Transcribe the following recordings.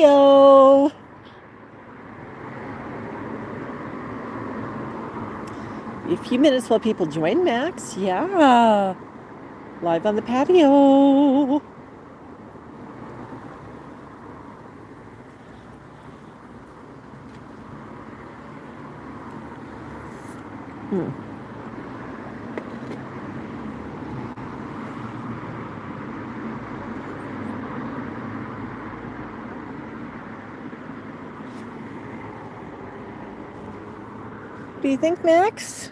patio. A few minutes while people join, Max. Yeah. Live on the patio. What do you think, Max?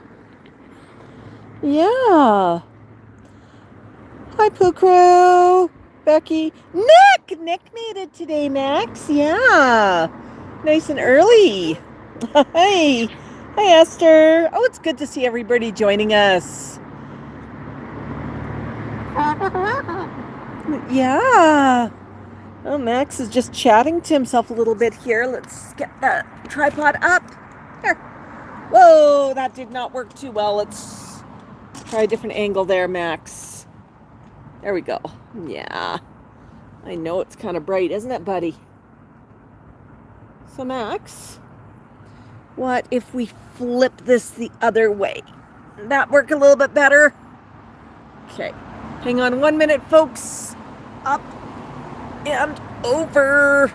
Yeah. Hi, Pooh Crew. Becky. Nick made it today, Max. Yeah. Nice and early. Hi. Hi, Esther. Oh, it's good to see everybody joining us. Yeah. Oh, Max is just chatting to himself a little bit here. Let's get the tripod up. There. Whoa, that did not work too well. Let's try a different angle there, Max. There we go. Yeah. I know it's kind of bright, isn't it, buddy? So, Max, what if we flip this the other way? That work a little bit better? Okay. Hang on 1 minute, folks. Up and over.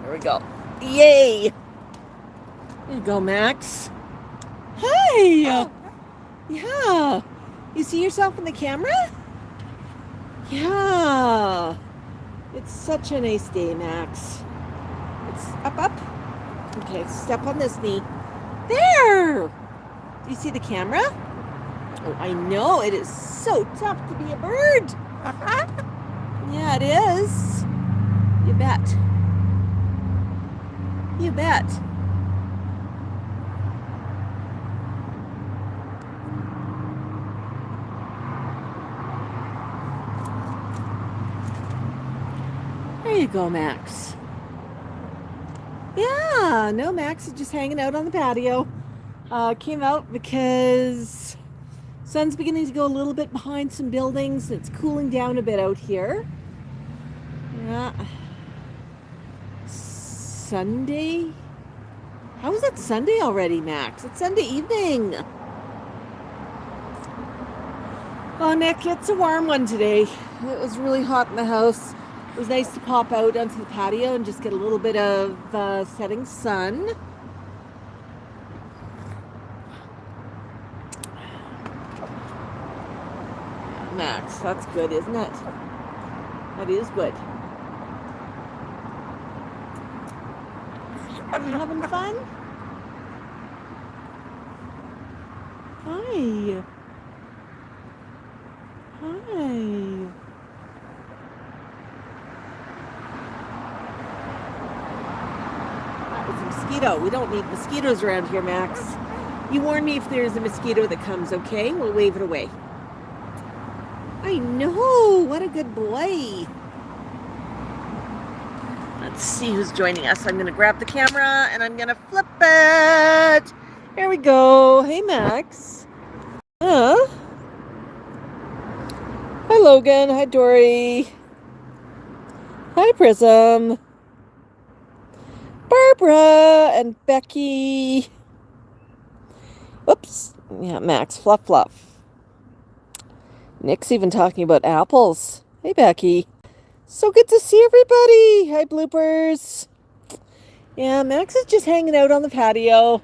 There we go. Yay. There you go, Max. Hey. Yeah. You see yourself in the camera? Yeah. It's such a nice day, Max. It's up. Okay, step on this knee. There. Do you see the camera? Oh, I know. It is so tough to be a bird. Yeah, it is. You bet. You bet. There you go, Max. Yeah, no, Max is just hanging out on the patio. Came out because sun's beginning to go a little bit behind some buildings. It's cooling down a bit out here. Yeah. Sunday? How is it Sunday already, Max? It's Sunday evening. Oh, Nick, it's a warm one today. It was really hot in the house. It was nice to pop out onto the patio and just get a little bit of setting sun. Max, that's good, isn't it? That is good. Are you having fun? Hi. Hi. It's a mosquito. We don't need mosquitoes around here, Max. You warn me if there's a mosquito that comes, okay? We'll wave it away. I know. What a good boy. Let's see who's joining us. I'm going to grab the camera and I'm going to flip it. Here we go. Hey, Max. Hi, Logan. Hi, Dory. Hi, Prism. Barbara and Becky. Oops. Yeah, Max. Fluff. Nick's even talking about apples. Hey, Becky. So good to see everybody. Hi, bloopers. Yeah, Max is just hanging out on the patio.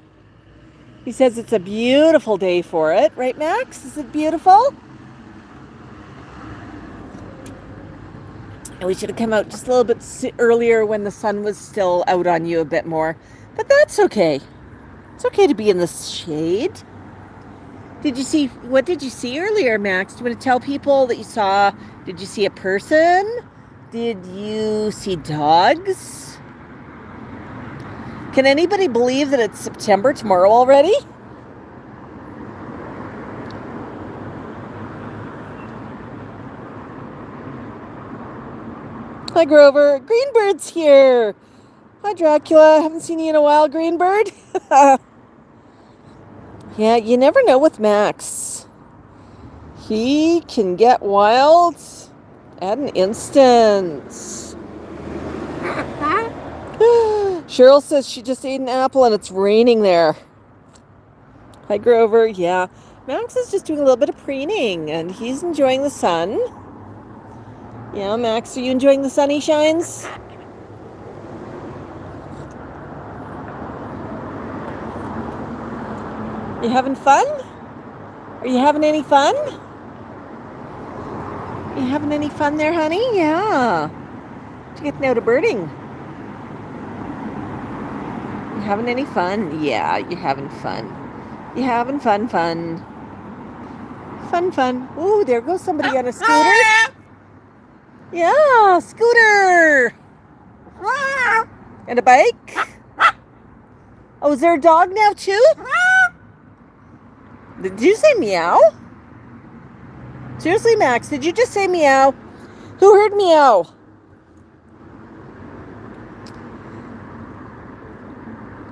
He says it's a beautiful day for it. Right, Max? Is it beautiful? And we should have come out just a little bit earlier when the sun was still out on you a bit more. But that's okay. It's okay to be in the shade. What did you see earlier, Max? Do you want to tell people that you saw? Did you see a person? Did you see dogs? Can anybody believe that it's September tomorrow already? Hi, Grover. Greenbird's here. Hi, Dracula. Haven't seen you in a while, Greenbird. Yeah, you never know with Max. He can get wild at an instant. Cheryl says she just ate an apple and it's raining there. Hi, Grover. Yeah. Max is just doing a little bit of preening and he's enjoying the sun. Yeah, Max, are you enjoying the sunny shines? You having fun? Are you having any fun? You having any fun there, honey? Yeah. You're getting out of birding. You having any fun? Yeah, you're having fun. You having fun. Fun. Ooh, there goes somebody on a scooter. Yeah, scooter. And a bike. Oh, is there a dog now too? Did you say meow? Seriously, Max, did you just say meow? Who heard meow?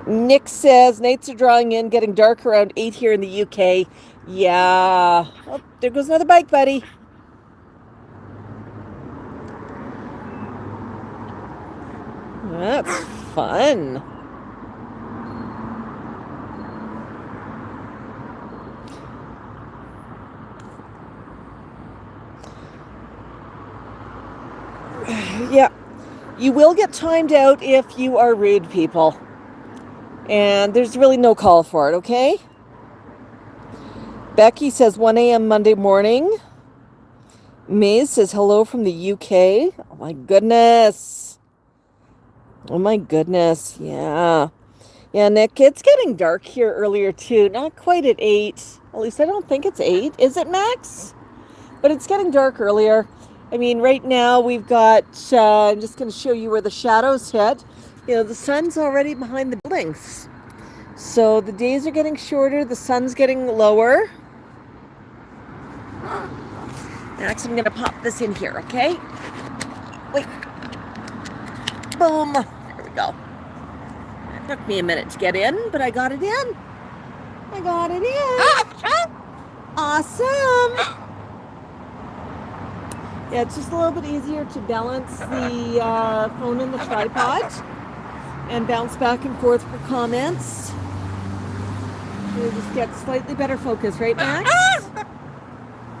Nick says nights are drawing in, getting dark around 8 here in the UK. Yeah. Oh, there goes another bike, buddy. That's fun. Yeah. You will get timed out if you are rude, people. And there's really no call for it, okay? Becky says 1 a.m. Monday morning. Maze says hello from the UK. Oh my goodness. Oh my goodness. Yeah. Yeah, Nick, it's getting dark here earlier too. Not quite at 8. At least I don't think it's 8. Is it, Max? But it's getting dark earlier. I mean, right now we've got, I'm just going to show you where the shadows hit. You know, the sun's already behind the buildings. So the days are getting shorter. The sun's getting lower. Max, I'm going to pop this in here, okay? Wait. Boom. There we go. It took me a minute to get in, but I got it in. I got it in. Awesome. Yeah, it's just a little bit easier to balance the phone and the tripod and bounce back and forth for comments. You just get slightly better focus, right, Max?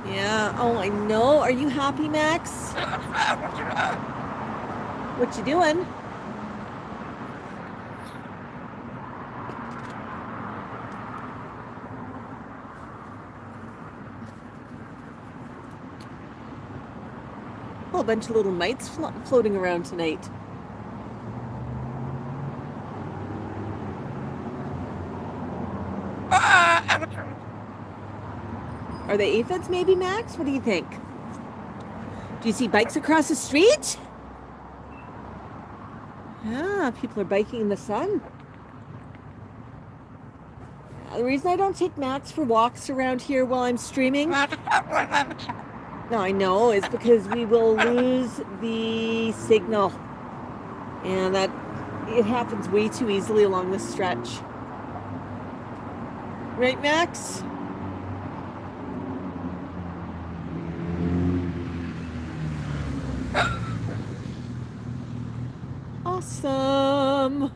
Yeah. Oh, I know. Are you happy, Max? What you doing? A whole bunch of little mites floating around tonight. Are they aphids maybe, Max? What do you think? Do you see bikes across the street? Yeah, people are biking in the sun. The reason I don't take Max for walks around here while I'm streaming, no, I know, is because we will lose the signal. And that it happens way too easily along this stretch. Right, Max? Awesome.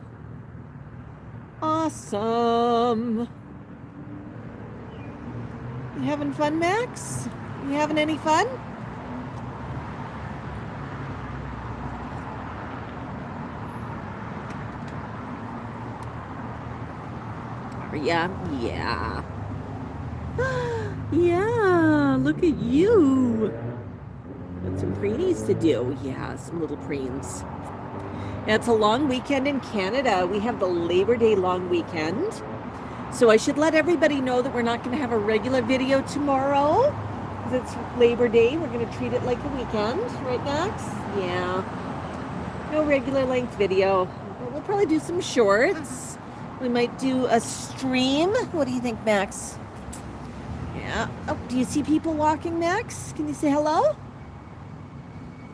Awesome. You having fun, Max? You having any fun? Yeah. Yeah, look at you. Got some preenies to do. Yeah, some little preens. Yeah, it's a long weekend in Canada. We have the Labor Day long weekend. So I should let everybody know that we're not going to have a regular video tomorrow because it's Labor Day. We're going to treat it like a weekend. Right, Max? Yeah. No regular length video. We'll probably do some shorts. We might do a stream. What do you think, Max? Yeah. Oh, do you see people walking, Max? Can you say hello?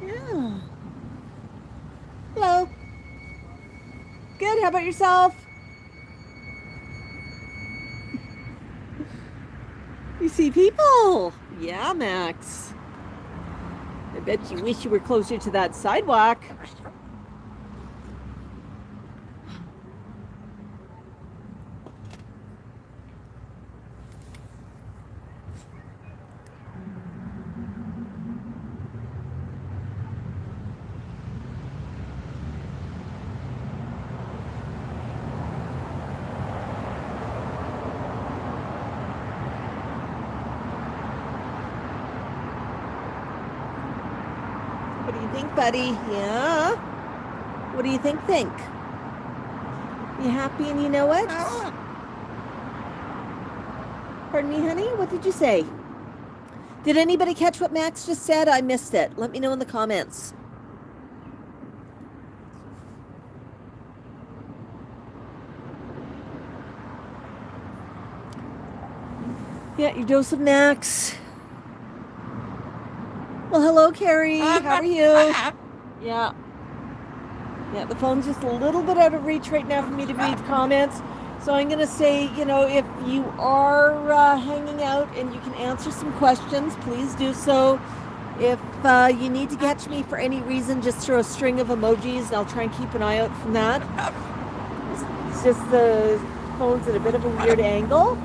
Yeah. Hello. Good. How about yourself? You see people? Yeah, Max. I bet you wish you were closer to that sidewalk. think, buddy? Yeah? What do you think? You happy and you know it? Pardon me, honey? What did you say? Did anybody catch what Max just said? I missed it. Let me know in the comments. Yeah, your dose of Max. Well, hello, Carrie. How are you? Yeah. Yeah, the phone's just a little bit out of reach right now for me to read comments. So I'm going to say, you know, if you are hanging out and you can answer some questions, please do so. If you need to catch me for any reason, just throw a string of emojis and I'll try and keep an eye out from that. It's just the phone's at a bit of a weird angle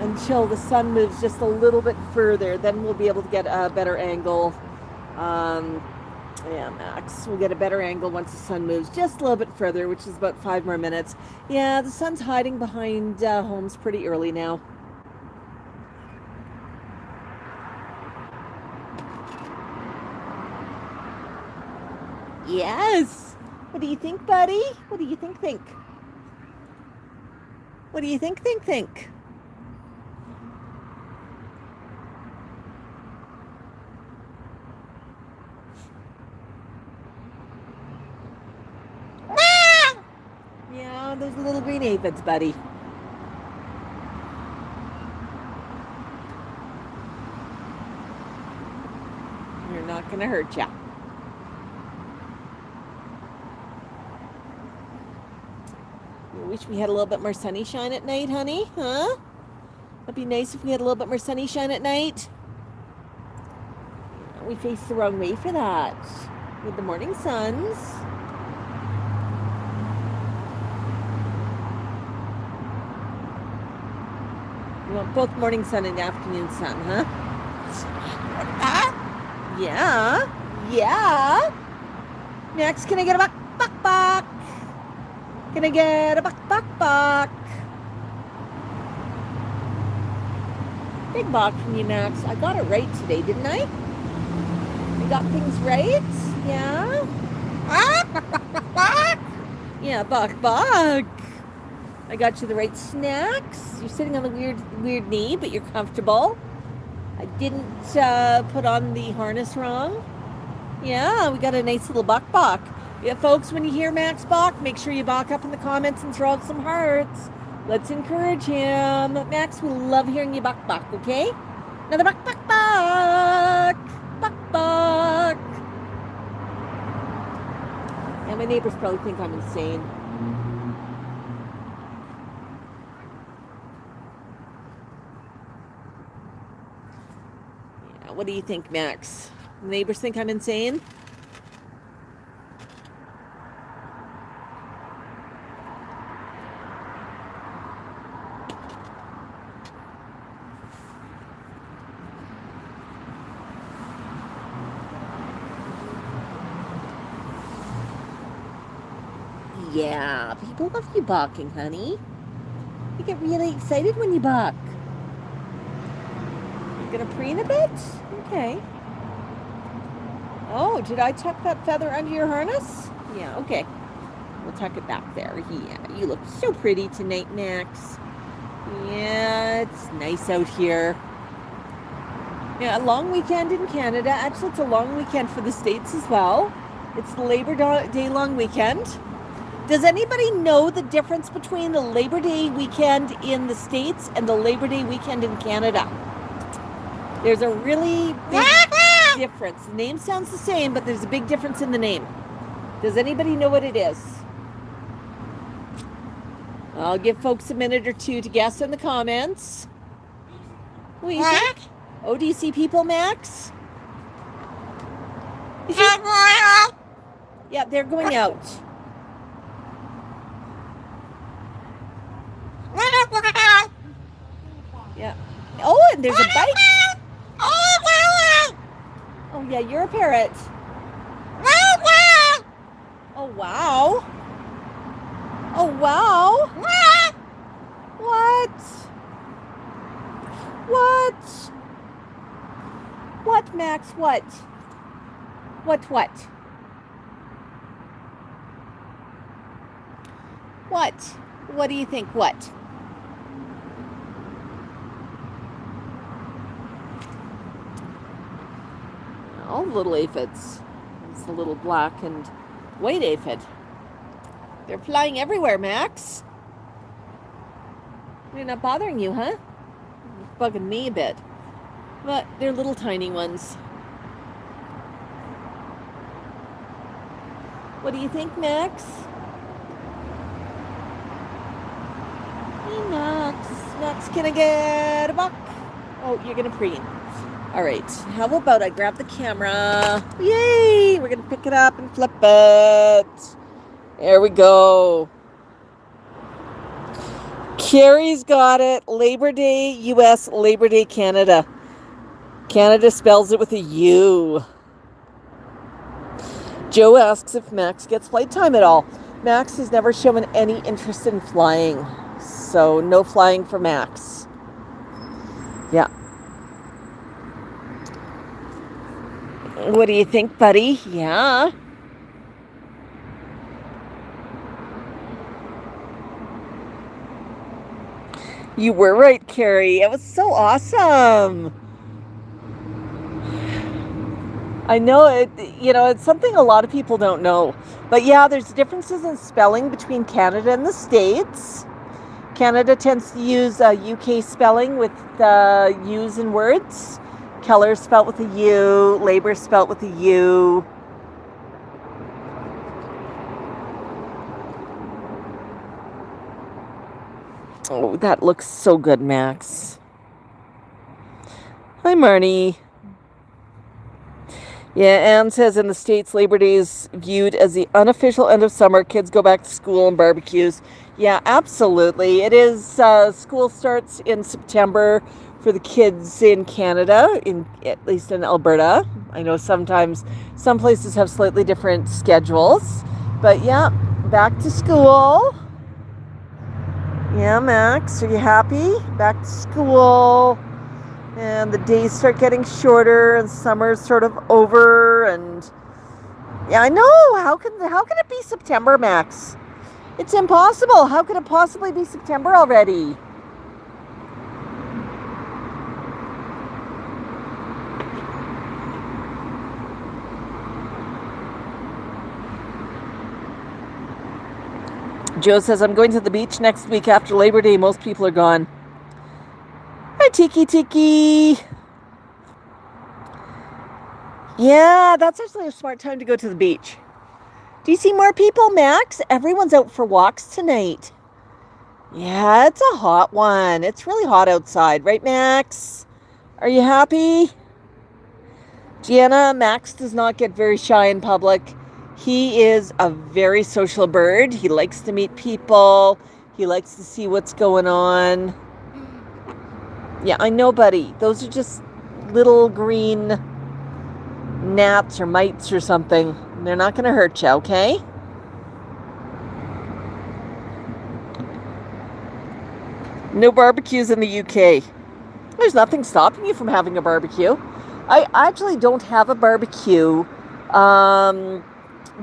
until the sun moves just a little bit further. Then we'll be able to get a better angle. Yeah, Max, we'll get a better angle once the sun moves just a little bit further, which is about 5 more minutes. Yeah, the sun's hiding behind homes pretty early now. Yes. What do you think, buddy? What do you think? What do you think? Yeah, those little green aphids, buddy. They're not going to hurt ya. I wish we had a little bit more sunshine at night, honey, huh? That'd be nice if we had a little bit more sunshine at night. We faced the wrong way for that. With the morning suns. You want both morning sun and afternoon sun, huh? Yeah. Next, can I get a Bok Bok Bok? Can I get a Bok Bok Bok? Big Bok from you, Max. I got it right today, didn't I? I got things right? Yeah? Yeah, Bok Bok. I got you the right snacks. You're sitting on the weird knee, but you're comfortable. I didn't put on the harness wrong. Yeah, we got a nice little Bok Bok. Yeah, folks, when you hear Max Bok, make sure you Bok up in the comments and throw out some hearts. Let's encourage him. Max, we love hearing you Bok Bok, okay? Another Bok Bok Bok. Bok Bok. Yeah, my neighbors probably think I'm insane. Yeah, what do you think, Max? Neighbors think I'm insane? Yeah, people love you barking, honey. You get really excited when you bark. You're gonna preen a bit? Okay. Oh, did I tuck that feather under your harness? Yeah, okay. We'll tuck it back there. Yeah, you look so pretty tonight, Max. Yeah, it's nice out here. Yeah, a long weekend in Canada. Actually, it's a long weekend for the States as well. It's the Labor Day long weekend. Does anybody know the difference between the Labor Day weekend in the States and the Labor Day weekend in Canada? There's a really big difference. The name sounds the same, but there's a big difference in the name. Does anybody know what it is? I'll give folks a minute or two to guess in the comments. What do you think? Oh, do you see people, Max? Yeah, they're going out. Yeah. Oh, and there's a bike. Oh, yeah, you're a parrot. Oh, wow. Oh, wow. What? What? What, Max? What? What? What do you think? What? All little aphids. It's the little black and white aphid. They're flying everywhere, Max. They're not bothering you, huh? Bugging me a bit. But they're little tiny ones. What do you think, Max? Hey, Max. Max, can I get a buck? Oh, you're going to preen. All right. How about I grab the camera? Yay! We're going to pick it up and flip it. There we go. Carrie's got it. Labor Day, U.S., Labor Day, Canada. Canada spells it with a U. Joe asks if Max gets flight time at all. Max has never shown any interest in flying. So no flying for Max. Yeah. What do you think, buddy? Yeah. You were right, Carrie. It was so awesome. I know it, it's something a lot of people don't know. But yeah, there's differences in spelling between Canada and the States. Canada tends to use UK spelling with U's in words. Keller spelt with a U. Labor spelt with a U. Oh, that looks so good, Max. Hi, Marnie. Yeah, Anne says in the States, Labor Day is viewed as the unofficial end of summer. Kids go back to school and barbecues. Yeah, absolutely. It is. School starts in September for the kids in Canada, at least in Alberta. I know sometimes some places have slightly different schedules. But yeah, back to school. Yeah, Max, are you happy? Back to school. And the days start getting shorter and summer's sort of over, and yeah, I know. How can it be September, Max? It's impossible. How could it possibly be September already? Joe says, I'm going to the beach next week after Labor Day. Most people are gone. Hi, Tiki. Yeah, that's actually a smart time to go to the beach. Do you see more people, Max? Everyone's out for walks tonight. Yeah, it's a hot one. It's really hot outside, right, Max? Are you happy? Gianna, Max does not get very shy in public. He is a very social bird. He likes to meet people. He likes to see what's going on. Yeah, I know, buddy. Those are just little green gnats or mites or something. They're not going to hurt you, okay? No barbecues in the UK. There's nothing stopping you from having a barbecue. I actually don't have a barbecue,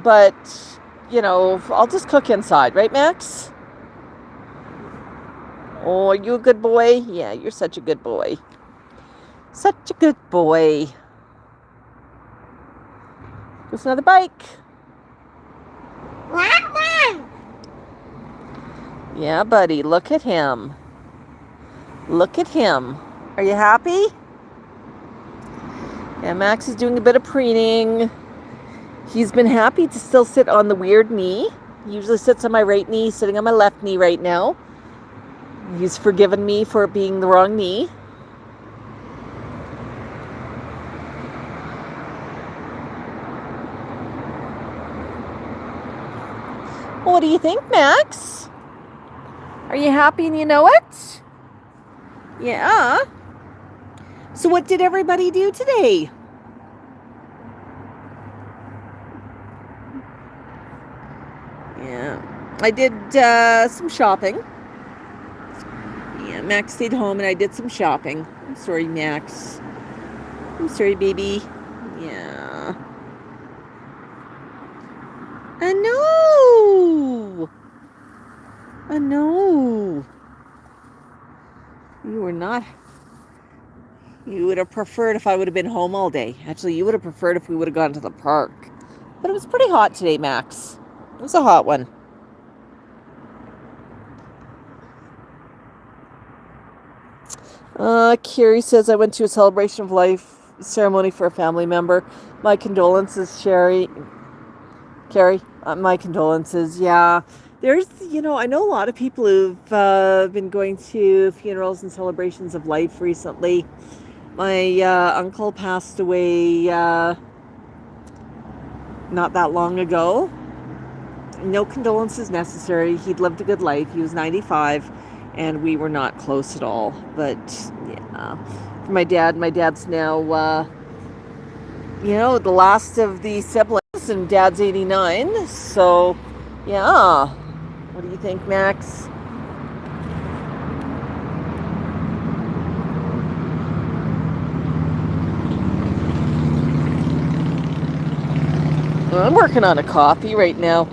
but, I'll just cook inside, right, Max? Oh, are you a good boy? Yeah, you're such a good boy. Such a good boy. There's another bike. Yeah, buddy, look at him. Look at him. Are you happy? Yeah, Max is doing a bit of preening. He's been happy to still sit on the weird knee. He usually sits on my right knee, sitting on my left knee right now. He's forgiven me for it being the wrong knee. Well, what do you think, Max? Are you happy and you know it? Yeah. So what did everybody do today? Yeah. I did some shopping. Yeah, Max stayed home and I did some shopping. I'm sorry, Max. I'm sorry, baby. Yeah. Oh, no. You were not. You would have preferred if I would have been home all day. Actually, you would have preferred if we would have gone to the park. But it was pretty hot today, Max. It was a hot one. Carrie says, I went to a celebration of life ceremony for a family member. My condolences, Carrie. My condolences. Yeah. There's, I know a lot of people who've been going to funerals and celebrations of life recently. My uncle passed away not that long ago. No condolences necessary. He'd lived a good life. He was 95, and we were not close at all. But, yeah. For my dad's now, the last of the siblings, and Dad's 89. So, yeah. What do you think, Max? I'm working on a coffee right now.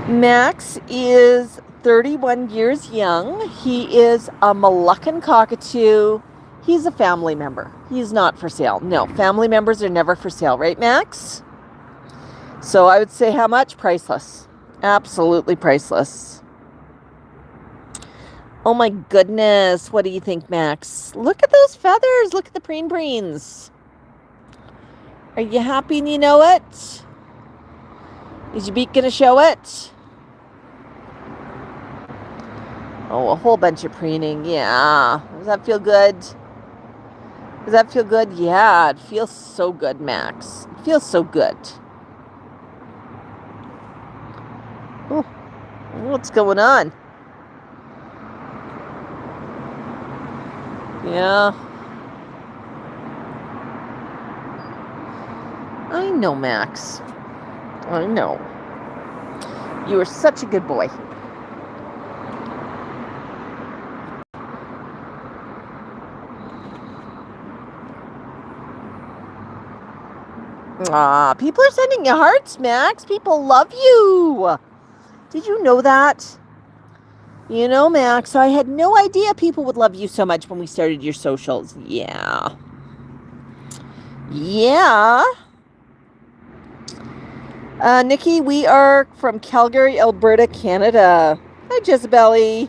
Max is 31 years young. He is a Moluccan cockatoo. He's a family member. He's not for sale. No, family members are never for sale, right, Max? So I would say how much? Priceless. Absolutely priceless. Oh my goodness. What do you think, Max? Look at those feathers. Look at the preens. Are you happy and you know it? Is your beak going to show it? Oh, a whole bunch of preening. Yeah. Does that feel good? Does that feel good? Yeah, it feels so good, Max. It feels so good. Oh, what's going on? Yeah. I know, Max. I know. You are such a good boy. People are sending you hearts, Max. People love you. Did you know that? Max, I had no idea people would love you so much when we started your socials. Yeah. Yeah. Nikki, we are from Calgary, Alberta, Canada. Hi, Jezebel.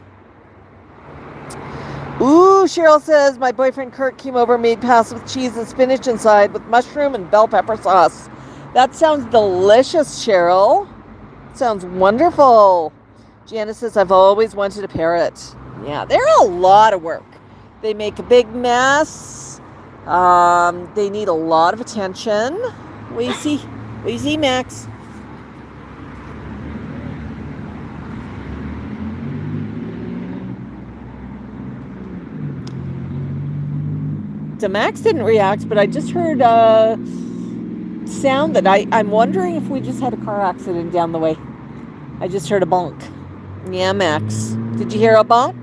Ooh, Cheryl says, my boyfriend Kurt came over and made pasta with cheese and spinach inside with mushroom and bell pepper sauce. That sounds delicious, Cheryl. Sounds wonderful. Janice says, I've always wanted a parrot. Yeah, they're a lot of work. They make a big mess. They need a lot of attention. What do you see? What do you see, Max? So Max didn't react, but I just heard a sound that I'm wondering if we just had a car accident down the way. I just heard a bonk. Yeah, Max. Did you hear a bonk?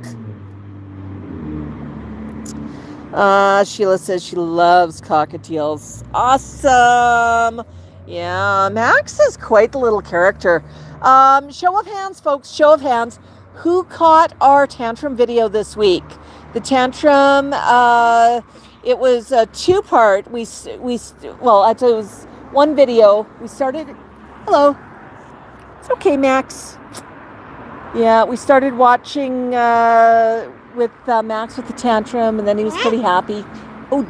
Sheila says she loves cockatiels. Awesome. Yeah, Max is quite the little character. Show of hands, folks. Show of hands. Who caught our tantrum video this week? The tantrum, it was a two-part. It was one video. We started. Hello. It's okay, Max. Yeah, we started watching with Max with the tantrum, and then he was pretty happy. Oh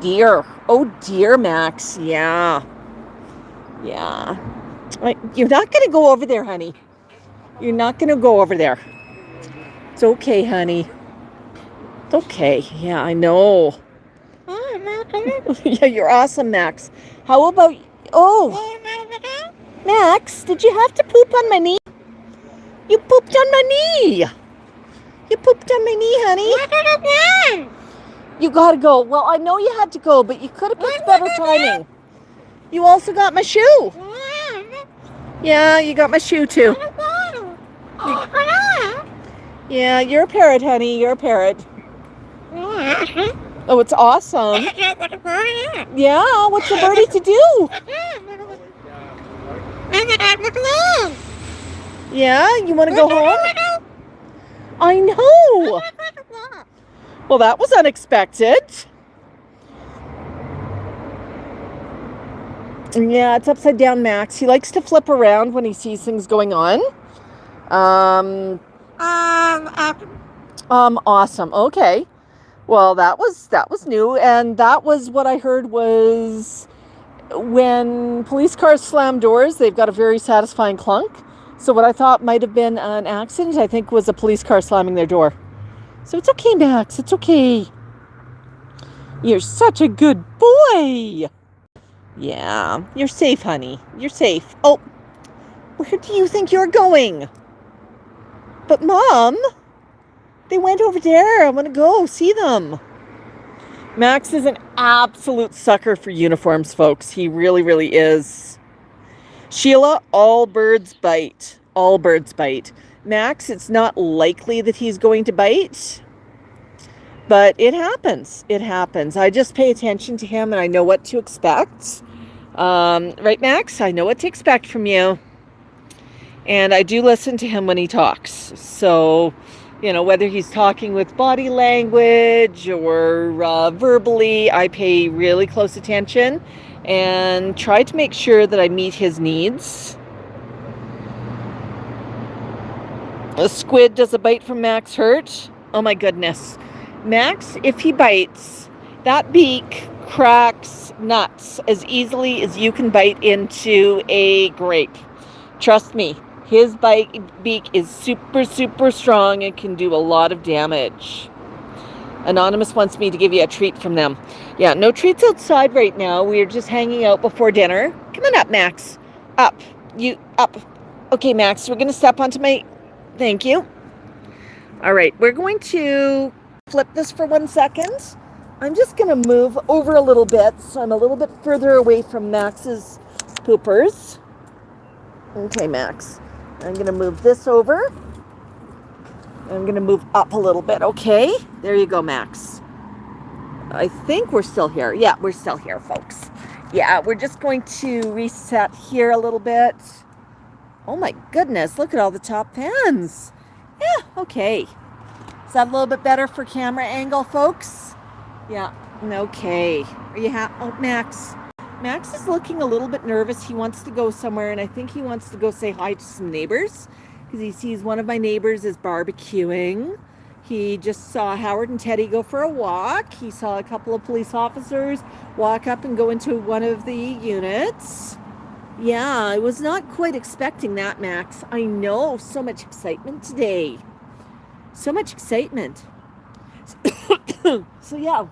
dear, Max. Yeah. You're not gonna go over there, honey. You're not gonna go over there. It's okay, honey. It's okay. Yeah, I know. Yeah, you're awesome, Max. How about... Oh! Max, did you have to poop on my knee? You pooped on my knee! You pooped on my knee, honey. You gotta go. Well, I know you had to go, but you could have picked better timing. You also got my shoe. Yeah, you got my shoe, too. Yeah, you're a parrot, honey. You're a parrot. Oh, it's awesome. Yeah, what's a birdie to do? Yeah, you want to go home? I know. Well, that was unexpected. Yeah, it's upside down, Max. He likes to flip around when he sees things going on. Awesome. Okay. Well, that was new, and that was what I heard was when police cars slam doors, they've got a very satisfying clunk. So what I thought might have been an accident, I think was a police car slamming their door. So it's okay, Max. It's okay. You're such a good boy. Yeah, you're safe, honey. You're safe. Oh, where do you think you're going? But, Mom, they went over there. I want to go see them. Max is an absolute sucker for uniforms, folks. He really, really is. Sheila, all birds bite. All birds bite. Max, it's not likely that he's going to bite, but it happens. It happens. I just pay attention to him and I know what to expect. Right, Max? I know what to expect from you. And I do listen to him when he talks. So, you know, whether he's talking with body language or verbally, I pay really close attention and try to make sure that I meet his needs. A squid, does a bite from Max hurt? Oh my goodness. Max, if he bites, that beak cracks nuts as easily as you can bite into a grape. Trust me, his beak is super, super strong and can do a lot of damage. Anonymous wants me to give you a treat from them. Yeah, no treats outside right now. We're just hanging out before dinner. Come on up, Max. Up. You, up. Okay, Max, we're going to step onto my... Thank you. All right, we're going to flip this for 1 second. I'm just going to move over a little bit so I'm a little bit further away from Max's poopers. Okay, Max. I'm going to move this over. I'm going to move up a little bit, okay? There you go, Max. I think we're still here. Yeah, we're still here, folks. Yeah, we're just going to reset here a little bit. Oh my goodness, look at all the top fans. Yeah, okay. Is that a little bit better for camera angle, folks? Yeah, okay. Are you happy? Oh, Max. Max is looking a little bit nervous. He wants to go somewhere, and I think he wants to go say hi to some neighbors because he sees one of my neighbors is barbecuing. He just saw Howard and Teddy go for a walk. He saw a couple of police officers walk up and go into one of the units. Yeah, I was not quite expecting that, Max. I know, so much excitement today. So much excitement. So yeah,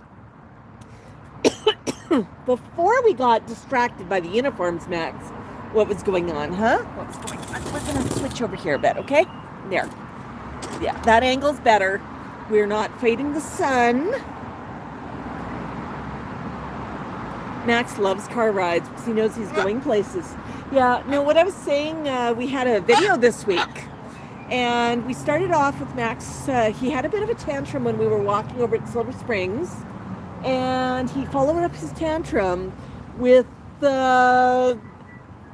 before we got distracted by the uniforms, Max, what was going on, huh? What was going on? We're going to switch over here a bit, okay? There. Yeah, that angle's better. We're not fighting the sun. Max loves car rides because he knows he's going places. Yeah, no, what I was saying, we had a video this week. And we started off with Max. He had a bit of a tantrum when we were walking over at Silver Springs. And he followed up his tantrum with a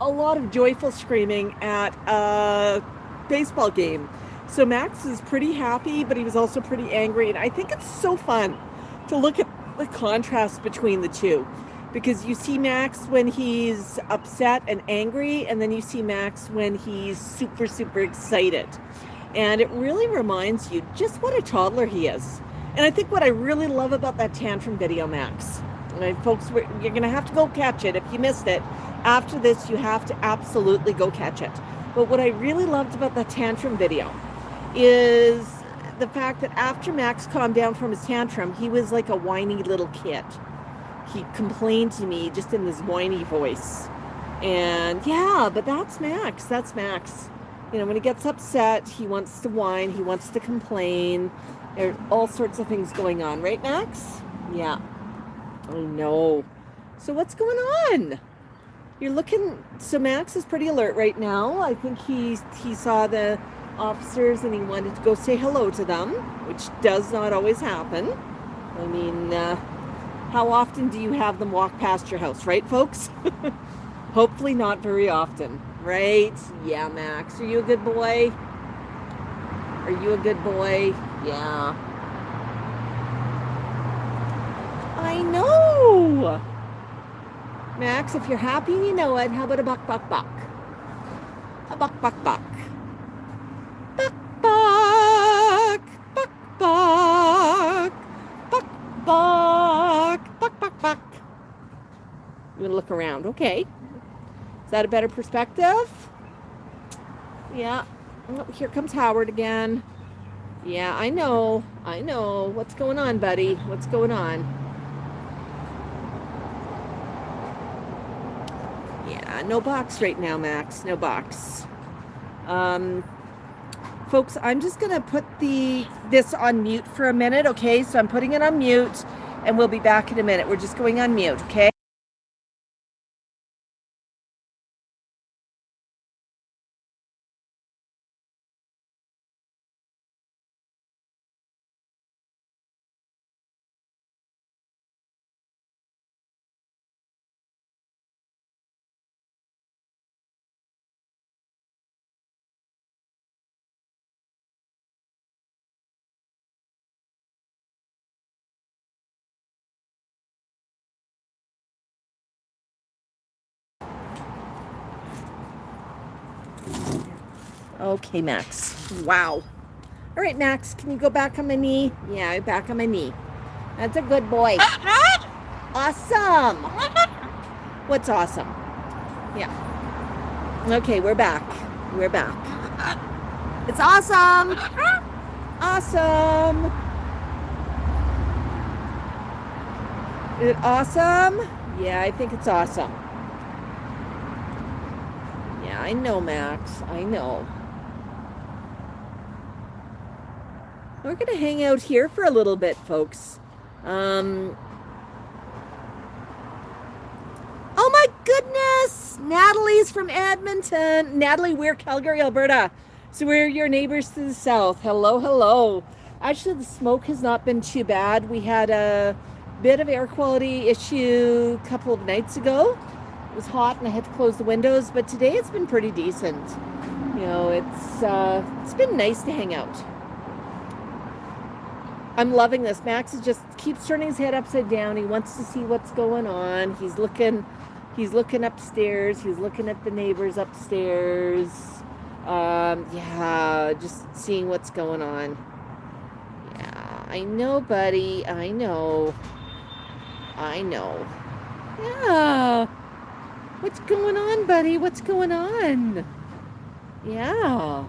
lot of joyful screaming at a baseball game. So Max is pretty happy, but he was also pretty angry. And I think it's so fun to look at the contrast between the two. Because you see Max when he's upset and angry, and then you see Max when he's super, super excited. And it really reminds you just what a toddler he is. And I think what I really love about that tantrum video, Max, and folks, you're going to have to go catch it if you missed it. After this, you have to absolutely go catch it. But what I really loved about that tantrum video is the fact that after Max calmed down from his tantrum, he was like a whiny little kid. He complained to me just in this whiny voice. And yeah, but that's Max. That's Max. You know, when he gets upset, he wants to whine. He wants to complain. There's all sorts of things going on. Right, Max? Yeah. I know. So what's going on? You're looking... So Max is pretty alert right now. I think he saw the officers and he wanted to go say hello to them, which does not always happen. I mean... how often do you have them walk past your house, right, folks? Hopefully not very often. Right? Yeah, Max. Are you a good boy? Are you a good boy? Yeah. I know. Max, if you're happy and you know it, how about a Bok Bok Bok? A Bok Bok Bok. Bok Bok. Bok Bok. Bok Bok. Bok Bok Bok. You want to look around. Okay. Is that a better perspective? Yeah. Oh, here comes Howard again. Yeah, I know. I know. What's going on, buddy? What's going on? Yeah, no box right now, Max. No box. Folks, I'm just going to put this on mute for a minute, okay? So I'm putting it on mute, and we'll be back in a minute. We're just going on mute, okay? Okay, Max. Wow. All right, Max, can you go back on my knee? Yeah, back on my knee. That's a good boy. Awesome. What's awesome? Yeah. Okay, we're back. We're back. It's awesome. Awesome. Is it awesome? Yeah, I think it's awesome. Yeah, I know, Max. I know. We're going to hang out here for a little bit, folks. Oh my goodness! Natalie's from Edmonton. Natalie, we're Calgary, Alberta. So we're your neighbors to the south. Hello, hello. Actually, the smoke has not been too bad. We had a bit of air quality issue a couple of nights ago. It was hot and I had to close the windows, but today it's been pretty decent. You know, it's been nice to hang out. I'm loving this. Max just keeps turning his head upside down. He wants to see what's going on. He's looking upstairs. He's looking at the neighbors upstairs. Yeah, just seeing what's going on. Yeah, I know, buddy. I know. Yeah. What's going on, buddy? What's going on? Yeah.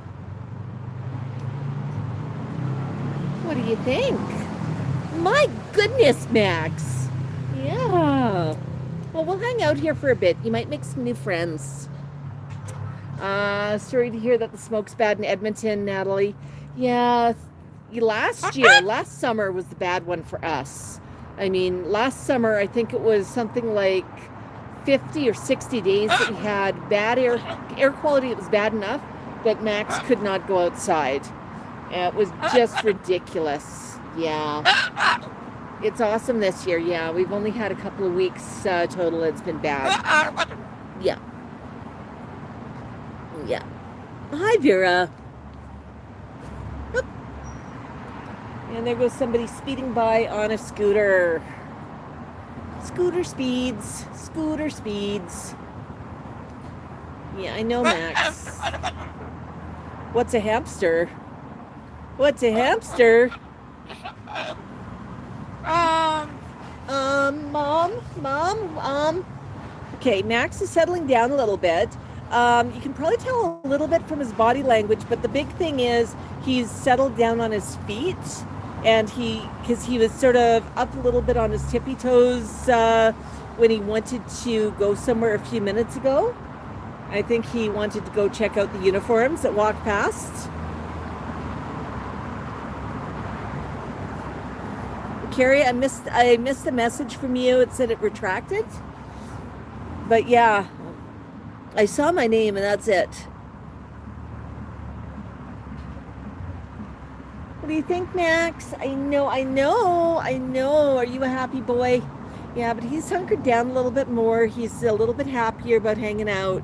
What do you think? My goodness, Max. Yeah. Well, we'll hang out here for a bit. You might make some new friends. Sorry to hear that the smoke's bad in Edmonton, Natalie. Yeah, last summer was the bad one for us. I mean, last summer, I think it was something like 50 or 60 days that we had bad air quality. It was bad enough that Max could not go outside. It was just ridiculous. Yeah. It's awesome this year. Yeah, we've only had a couple of weeks total. It's been bad. Yeah. Yeah. Hi, Vera. Oop. And there goes somebody speeding by on a scooter. Scooter speeds. Scooter speeds. Yeah, I know, Max. What's a hamster? What's a hamster? Mom. Okay, Max is settling down a little bit. You can probably tell a little bit from his body language, but the big thing is he's settled down on his feet, and because he was sort of up a little bit on his tippy toes when he wanted to go somewhere a few minutes ago. I think he wanted to go check out the uniforms that walked past. Carrie, I missed a message from you. It said it retracted. But yeah, I saw my name and that's it. What do you think, Max? I know. Are you a happy boy? Yeah, but he's hunkered down a little bit more. He's a little bit happier about hanging out.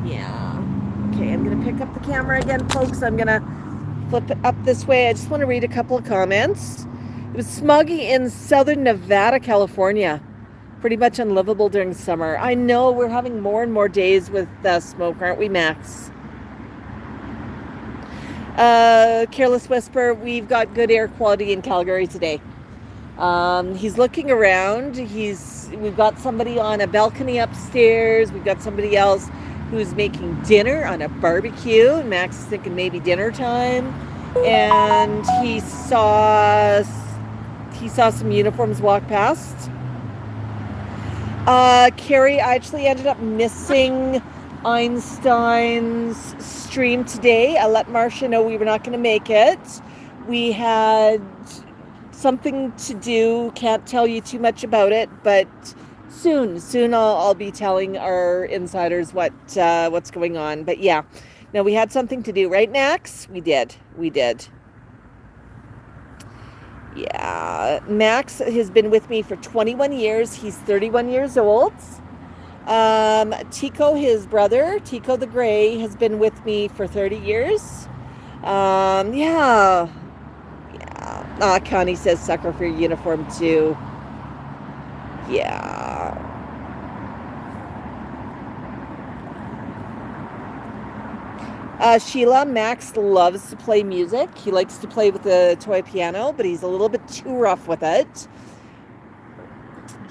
Yeah. Okay, I'm going to pick up the camera again, folks. I'm going to flip it up this way. I just want to read a couple of comments. It was smoggy in southern Nevada, California. Pretty much unlivable during summer. I know, we're having more and more days with smoke, aren't we, Max? Careless Whisper, we've got good air quality in Calgary today. He's looking around. We've got somebody on a balcony upstairs. We've got somebody else who's making dinner on a barbecue. And Max is thinking maybe dinner time. And he saw some uniforms walk past. Carrie, I actually ended up missing Einstein's stream today. I let Marcia know we were not going to make it. We had something to do. Can't tell you too much about it, but soon I'll be telling our insiders what's going on. But yeah, no, we had something to do, right, Max? We did. Yeah, Max has been with me for 21 years. He's 31 years old. Tico, his brother, Tico the Gray, has been with me for 30 years. Yeah. Connie says sucker for your uniform too. Yeah. Sheila, Max loves to play music. He likes to play with the toy piano, but he's a little bit too rough with it.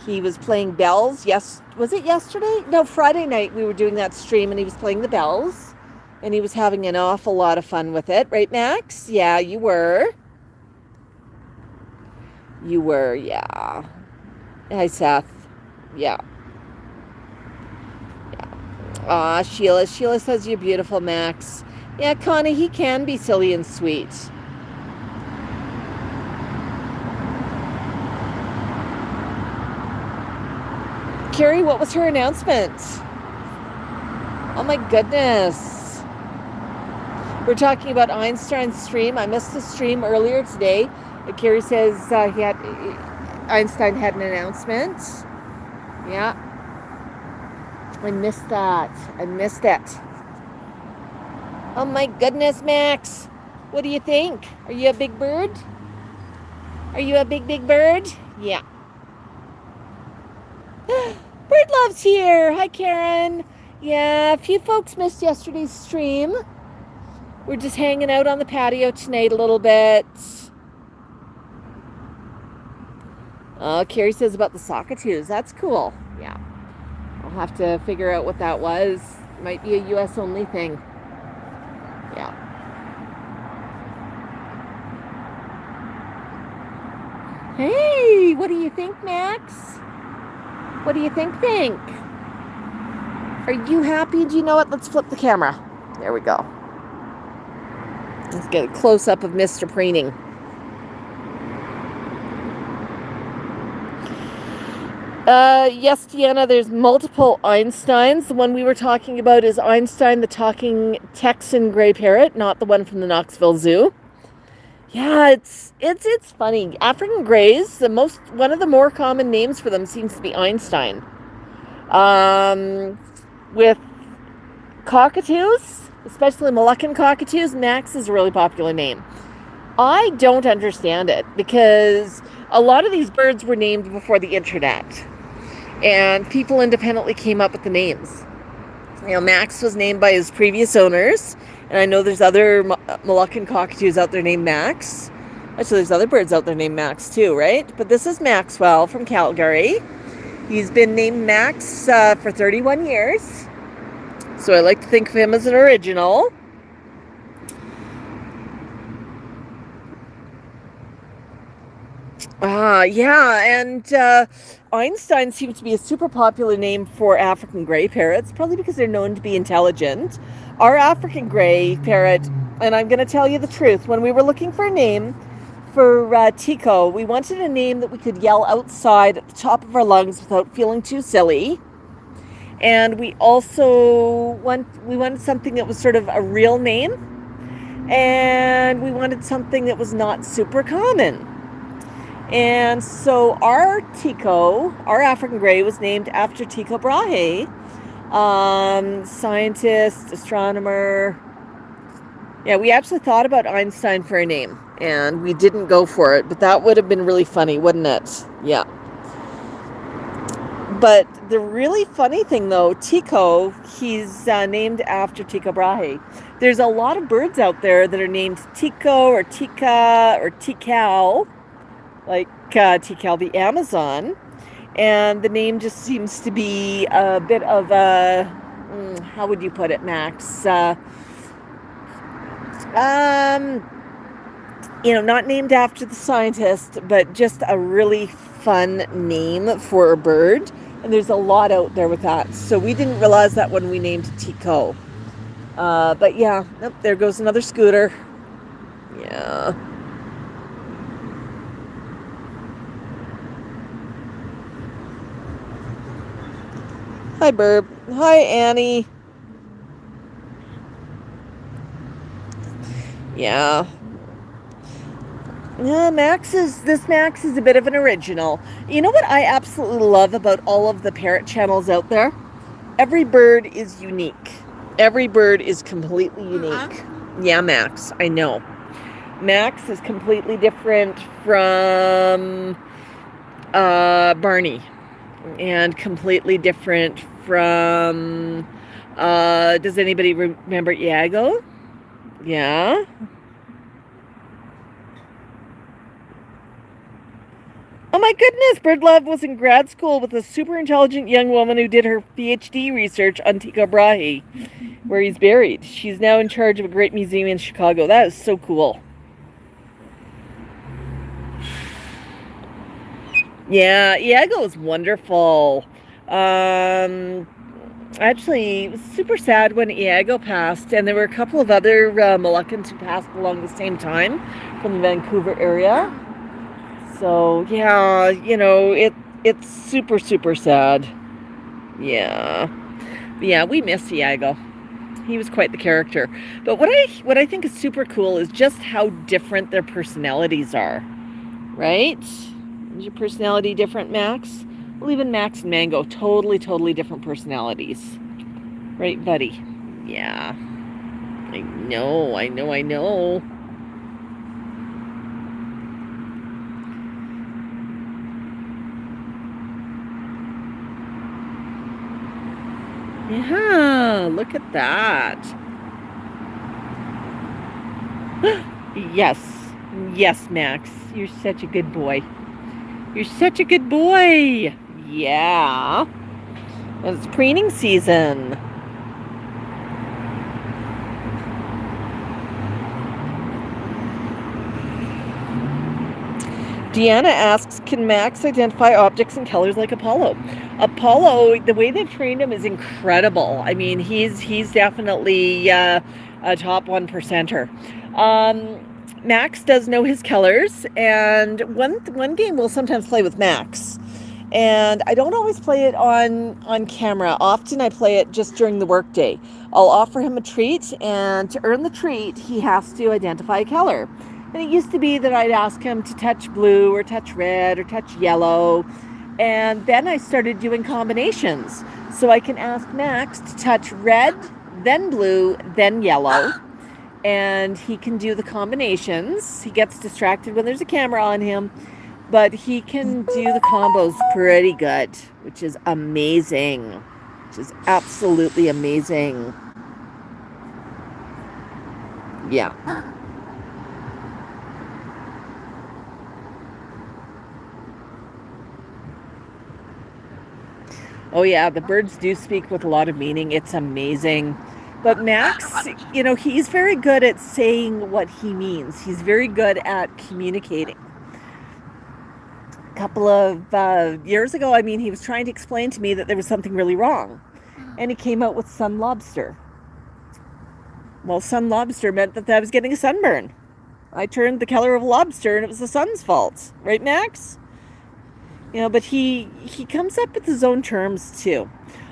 He was playing bells. Was it yesterday? No, Friday night we were doing that stream and he was playing the bells. And he was having an awful lot of fun with it. Right, Max? Yeah, you were. Yeah. Hi, Seth. Yeah. Aw, Sheila. Sheila says you're beautiful, Max. Yeah, Connie, he can be silly and sweet. Carrie, what was her announcement? Oh my goodness. We're talking about Einstein's stream. I missed the stream earlier today. Carrie says Einstein had an announcement. Yeah. I missed that. I missed it. Oh my goodness, Max. What do you think? Are you a big bird? Are you a big bird? Yeah. Bird Love's here. Hi, Karen. Yeah, a few folks missed yesterday's stream. We're just hanging out on the patio tonight a little bit. Carrie says about the cockatoos. That's cool. Yeah. I'll have to figure out what that was. Might be a US only thing. Yeah. Hey, what do you think, Max? What do you think? Are you happy? Do you know what? Let's flip the camera. There we go. Let's get a close-up of Mr. Preening. Yes, Deanna, there's multiple Einsteins. The one we were talking about is Einstein, the talking Texan gray parrot, not the one from the Knoxville Zoo. Yeah, it's funny. African grays, one of the more common names for them seems to be Einstein. With cockatoos, especially Moluccan cockatoos, Max is a really popular name. I don't understand it because a lot of these birds were named before the internet. And people independently came up with the names. You know, Max was named by his previous owners. And I know there's other Moluccan cockatoos out there named Max. Actually, there's other birds out there named Max too, right? But this is Maxwell from Calgary. He's been named Max for 31 years. So I like to think of him as an original. And Einstein seems to be a super popular name for African gray parrots, probably because they're known to be intelligent. Our African gray parrot, and I'm going to tell you the truth, when we were looking for a name for Tico, we wanted a name that we could yell outside at the top of our lungs without feeling too silly. And we also wanted something that was sort of a real name, and we wanted something that was not super common. And so our Tico, our African Grey, was named after Tycho Brahe, Scientist, astronomer. Yeah, we actually thought about Einstein for a name, and we didn't go for it, but that would have been really funny, wouldn't it? Yeah. But the really funny thing, though, Tycho, he's named after Tycho Brahe. There's a lot of birds out there that are named Tycho or Tika or Tikal, like Tikal the Amazon. And the name just seems to be a bit of a, how would you put it, Max? Not named after the scientist, but just a really fun name for a bird. And there's a lot out there with that. So we didn't realize that when we named Tico. But yeah, there goes another scooter. Yeah. Hi, Burb. Hi, Annie. Yeah. Yeah, Max is a bit of an original. You know what I absolutely love about all of the parrot channels out there? Every bird is unique. Every bird is completely unique. Yeah, Max, I know. Max is completely different from Barney, and completely different from does anybody remember Iago? Yeah. Oh my goodness, Birdlove was in grad school with a super intelligent young woman who did her PhD research on Tycho Brahe, where he's buried. She's now in charge of a great museum in Chicago. That is so cool. Yeah, Iago is wonderful. Actually, it was super sad when Iago passed, and there were a couple of other Moluccans who passed along the same time from the Vancouver area. So yeah, it's super, super sad. Yeah. But yeah, we miss Iago. He was quite the character. But what I think is super cool is just how different their personalities are. Right? Is your personality different, Max? Well, even Max and Mango, totally, totally different personalities. Right, buddy? Yeah. I know. Yeah, look at that. Yes. Yes, Max. You're such a good boy. You're such a good boy. Yeah. And it's preening season. Deanna asks, can Max identify objects and colors like Apollo? Apollo, the way they've trained him is incredible. I mean, he's definitely a top 1%er. Max does know his colors, and one game we'll sometimes play with Max. And I don't always play it on camera. Often I play it just during the workday. I'll offer him a treat, and to earn the treat, he has to identify a color. And it used to be that I'd ask him to touch blue or touch red or touch yellow. And then I started doing combinations. So I can ask Max to touch red, then blue, then yellow. And he can do the combinations. He gets distracted when there's a camera on him. But he can do the combos pretty good, which is amazing. Which is absolutely amazing. Yeah. Oh yeah, the birds do speak with a lot of meaning. It's amazing. But Max, he's very good at saying what he means. He's very good at communicating. A couple of years ago, he was trying to explain to me that there was something really wrong. And he came out with sun lobster. Well, sun lobster meant that I was getting a sunburn. I turned the color of a lobster and it was the sun's fault. Right, Max? But he comes up with his own terms too.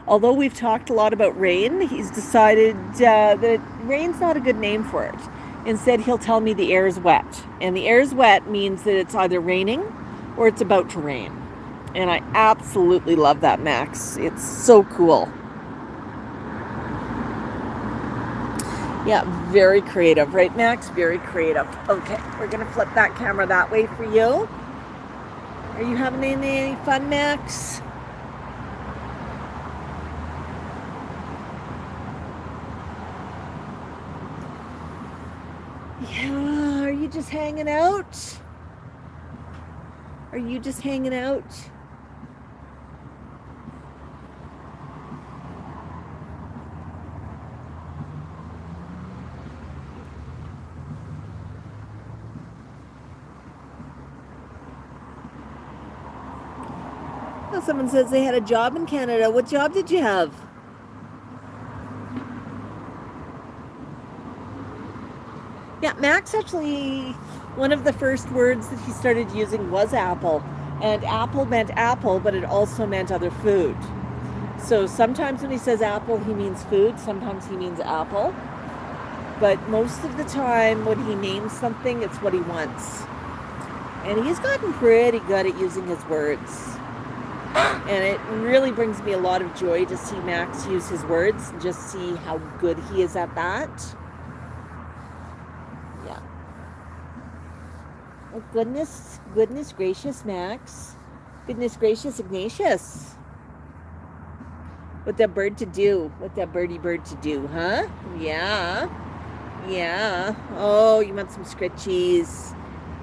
Although we've talked a lot about rain, he's decided that rain's not a good name for it. Instead, he'll tell me the air is wet. And the air is wet means that it's either raining or it's about to rain. And I absolutely love that, Max. It's so cool. Yeah, very creative, right, Max? Very creative. Okay, we're gonna flip that camera that way for you. Are you having any fun, Max? Yeah, are you just hanging out? Are you just hanging out? Oh, someone says they had a job in Canada. What job did you have? Yeah, Max actually, one of the first words that he started using was apple. And apple meant apple, but it also meant other food. So sometimes when he says apple, he means food. Sometimes he means apple. But most of the time when he names something, it's what he wants. And he's gotten pretty good at using his words. And it really brings me a lot of joy to see Max use his words and just see how good he is at that. Yeah. Oh, goodness gracious, Max. Goodness gracious, Ignatius. What that bird to do? What that birdie bird to do, huh? Yeah. Yeah. Oh, you want some scritchies.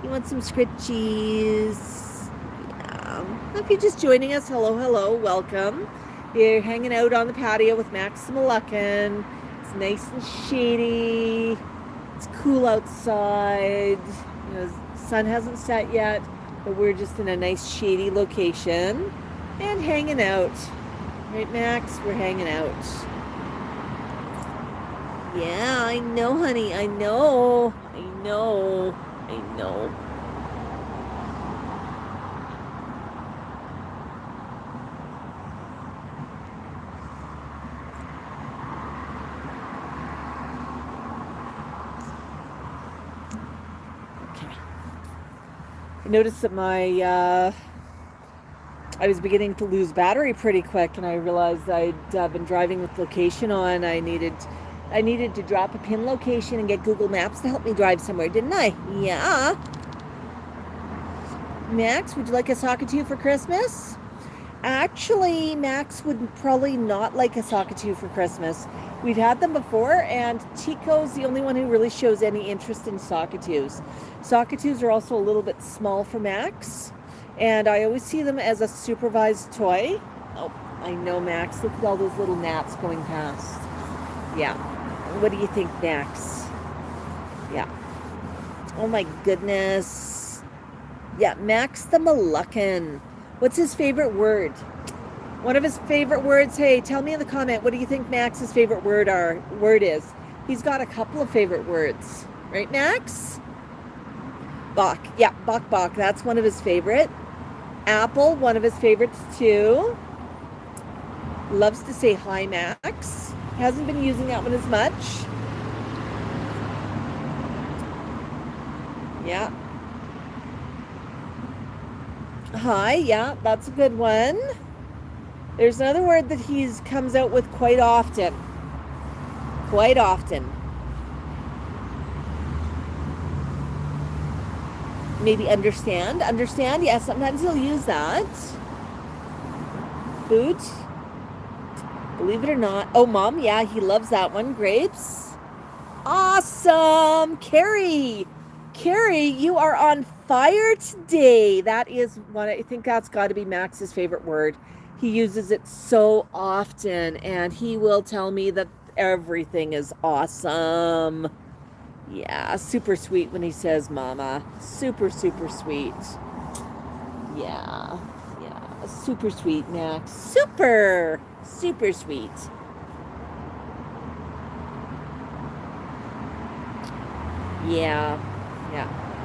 You want some scritchies. If you're just joining us, hello, welcome. You're hanging out on the patio with Max the Moluccan. It's nice and shady. It's cool outside. You know, the sun hasn't set yet, but we're just in a nice shady location and hanging out. Right, Max? We're hanging out. Yeah, I know, honey. I know. I noticed that I was beginning to lose battery pretty quick, and I realized I'd been driving with location on. I needed to drop a pin location and get Google Maps to help me drive somewhere, didn't I? Yeah. Max, would you like a cockatoo for Christmas? Actually, Max would probably not like a cockatoo for Christmas. We've had them before, and Chico's the only one who really shows any interest in cockatoos. Cockatoos are also a little bit small for Max, and I always see them as a supervised toy. Oh, I know, Max. Look at all those little gnats going past. Yeah. What do you think, Max? Yeah. Oh my goodness. Yeah, Max the Moluccan. What's his favorite word? One of his favorite words. Hey, tell me in the comment, what do you think Max's favorite word is? He's got a couple of favorite words. Right, Max? Bok. Yeah, Bok Bok. That's one of his favorite. Apple, one of his favorites too. Loves to say hi, Max. Hasn't been using that one as much. Yeah. Hi, yeah, that's a good one. There's another word that he's comes out with quite often. Quite often. Maybe understand. Understand, yes, sometimes he'll use that. Boot. Believe it or not. Oh, Mom, yeah, he loves that one. Grapes. Awesome. Carrie, you are on fire today. That is one. I think that's got to be Max's favorite word. He uses it so often, and he will tell me that everything is awesome. Yeah, super sweet when he says mama. Super, super sweet. Yeah, super sweet, Max. Super sweet. Yeah.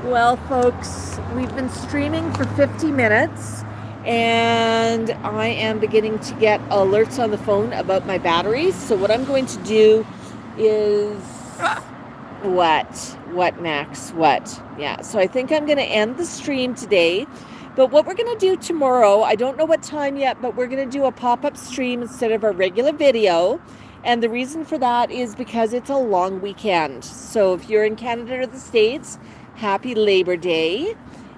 Well, folks, we've been streaming for 50 minutes, and I am beginning to get alerts on the phone about my batteries. So what I'm going to do is... What, Max? What? Yeah, so I think I'm going to end the stream today. But what we're going to do tomorrow, I don't know what time yet, but we're going to do a pop-up stream instead of our regular video. And the reason for that is because it's a long weekend. So if you're in Canada or the States, happy Labor Day.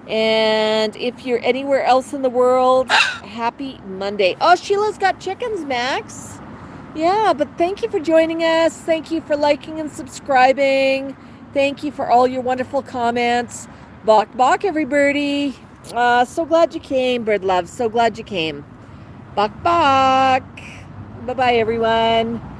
And if you're anywhere else in the world, happy Monday. Oh, Sheila's got chickens, Max. Yeah, but thank you for joining us. Thank you for liking and subscribing. Thank you for all your wonderful comments. Bok Bok, everybody. So glad you came, Bird Love. So glad you came. Bok Bok. Bye-bye, everyone.